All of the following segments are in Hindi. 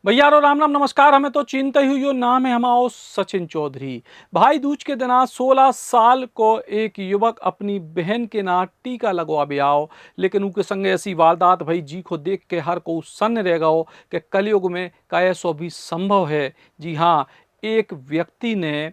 भैया रो राम राम नमस्कार। हमें तो चिंता ही हुई नाम है हमाओ सचिन चौधरी। भाई दूज के दिना 16 साल को एक युवक अपनी बहन के ना टीका लगवा भी आओ, लेकिन उनके संगे ऐसी वारदात भाई जी को देख के हर को सन्न रह गओ कि कलयुग में का ऐसो भी संभव है। जी हाँ, एक व्यक्ति ने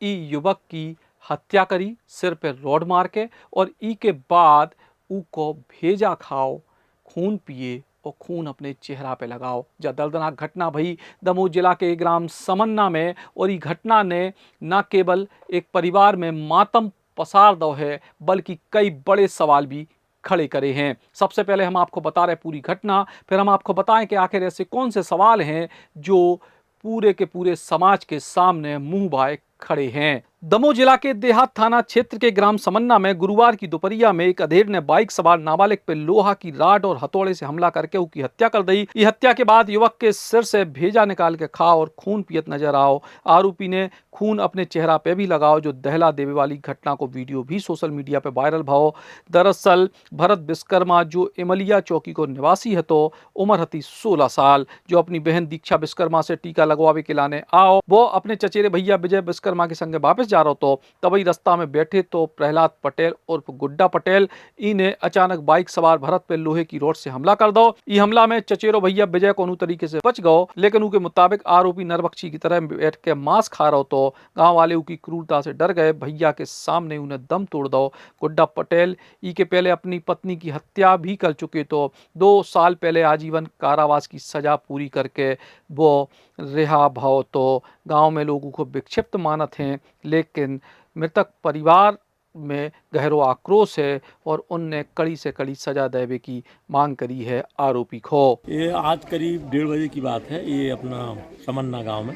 ई युवक की हत्या करी सिर पे रॉड मार के, और ई के बाद ऊ को भेजा खाओ, खून पिए और खून अपने चेहरा पे लगाओ। जब दर्दनाक घटना भई दमोह जिला के ग्राम समन्ना में, और ये घटना ने न केवल एक परिवार में मातम पसार दो है, बल्कि कई बड़े सवाल भी खड़े करे हैं। सबसे पहले हम आपको बता रहे पूरी घटना, फिर हम आपको बताएं कि आखिर ऐसे कौन से सवाल हैं जो पूरे के पूरे समाज के सामने मुंह भाए खड़े हैं। दमोह जिला के देहात थाना क्षेत्र के ग्राम समन्ना में गुरुवार की दोपहरिया में एक अधेड़ ने बाइक सवार नाबालिग पे लोहा की राड और हथौड़े से हमला करके उसकी हत्या कर दी। ये हत्या के बाद युवक के सिर से भेजा निकाल के खाओ और खून पियत नजर आओ। आरोपी ने खून अपने चेहरा पे भी लगाओ, जो दहला देवे वाली घटना को वीडियो भी सोशल मीडिया पे वायरल भाव। दरअसल भरत विश्वकर्मा जो इमलिया चौकी को निवासी है, तो उम्र हती 16 साल, जो अपनी बहन दीक्षा विश्वकर्मा से टीका लगवावे के लाने आओ। वो अपने चचेरे भैया विजय विश्वकर्मा के संगे वापस जा रहा तो तभी रास्ता में बैठे तो प्रहलाद पटेल उर्फ गुड्डा पटेल इन्हें अचानक बाइक सवार भरत पे लोहे की रॉड से हमला कर दो। इस हमला में चचेरो भैया विजय कोनो तरीके से बच गओ, लेकिन उनके मुताबिक आरोपी नरबक्षी की तरह बैठ के मांस खा रहा तो गांव वाले उनकी क्रूरता से डर गए। भैया के सामने उन्हें दम तोड़ दो। गुड्डा पटेल ई के पहले अपनी पत्नी की हत्या भी कर चुके, तो 2 साल पहले आजीवन कारावास की सजा पूरी करके वो रिहा भाव। तो गांव में लोगों को विक्षिप्त मानत हैं, लेकिन मृतक परिवार में गहरो आक्रोश है और उनने कड़ी से कड़ी सजा देवे की मांग करी है आरोपी को। ये आज करीब 1:30 बजे की बात है। ये अपना समन्ना गांव में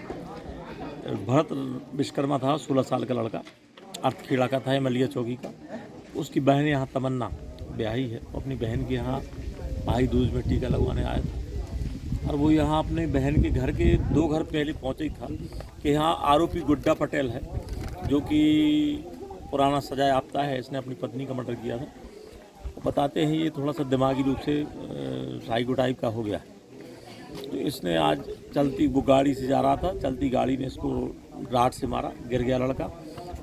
भरत विश्वकर्मा था, 16 साल का लड़का, अर्थखेड़ा का था, मलिया चौकी का। उसकी बहन यहाँ तमन्ना ब्याही है, वो अपनी बहन के यहाँ भाई दूज में टीका लगवाने आया था। और वो यहाँ अपने बहन के घर के 2 घर पहले पहुँचे ही था कि यहाँ आरोपी गुड्डा पटेल है, जो कि पुराना सजा याफ्ता है। इसने अपनी पत्नी का मर्डर किया था। बताते हैं ये थोड़ा सा दिमागी रूप से साइको टाइप का हो गया है। तो इसने आज चलती, वो गाड़ी से जा रहा था, चलती गाड़ी में इसको राड से मारा, गिर गया लड़का।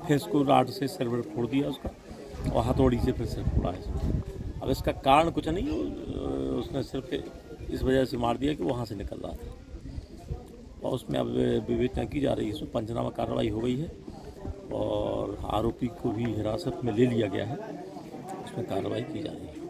फिर इसको राड से सिर पर फोड़ दिया उसका, और हथौड़ी से फिर सिर फोड़ा है। अब इसका कारण कुछ नहीं, उसने सिर्फ इस वजह से मार दिया कि वहाँ से निकल रहा था। और उसमें अब विवेचना की जा रही है, इसमें पंचनामा कार्रवाई हो गई है और आरोपी को भी हिरासत में ले लिया गया है। उसमें कार्रवाई की जा रही है।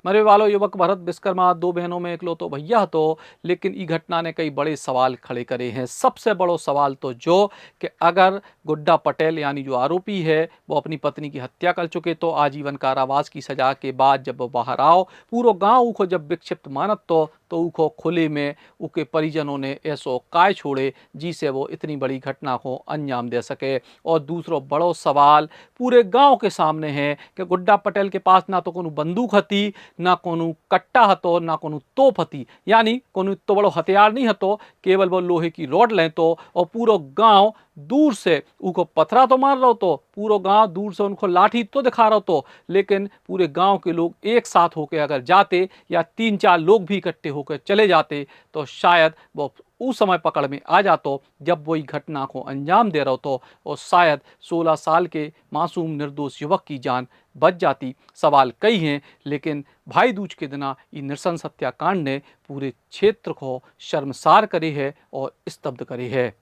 मरे वालो युवक भरत विश्वकर्मा 2 बहनों में इकलौतो भैया तो, लेकिन ई घटना ने कई बड़े सवाल खड़े करे हैं। सबसे बड़ो सवाल तो जो कि अगर गुड्डा पटेल यानी जो आरोपी है वो अपनी पत्नी की हत्या कर चुके, तो आजीवन कारावास की सजा के बाद जब वो बाहर आओ, पूरा गांव को जब विक्षिप्त मानत तो उको खुले में उके परिजनों ने ऐसो काय छोड़े जिसे वो इतनी बड़ी घटना को अंजाम दे सके। और दूसरो बड़ो सवाल पूरे गांव के सामने है कि गुड्डा पटेल के पास ना तो कोनो बंदूक हती, ना कोनो कट्टा हतो, ना कोनो तोप हती, यानी कोनो इतो बड़ो हथियार नहीं हतो, केवल वो लोहे की रॉड लें तो। और पूरा गांव दूर से उनको पथरा तो मार रहा तो, पूरा गांव दूर से उनको लाठी तो दिखा रहा तो, लेकिन पूरे गांव के लोग एक साथ होकर अगर जाते या 3-4 लोग भी इकट्ठे होकर चले जाते, तो शायद वो उस समय पकड़ में आ जातो जब वही घटना को अंजाम दे रहा तो, और शायद 16 साल के मासूम निर्दोष युवक की जान बच जाती। सवाल कई हैं, लेकिन भाई दूज के दिना ये नृशंस हत्याकांड ने पूरे क्षेत्र को शर्मसार करे है और स्तब्ध करे है।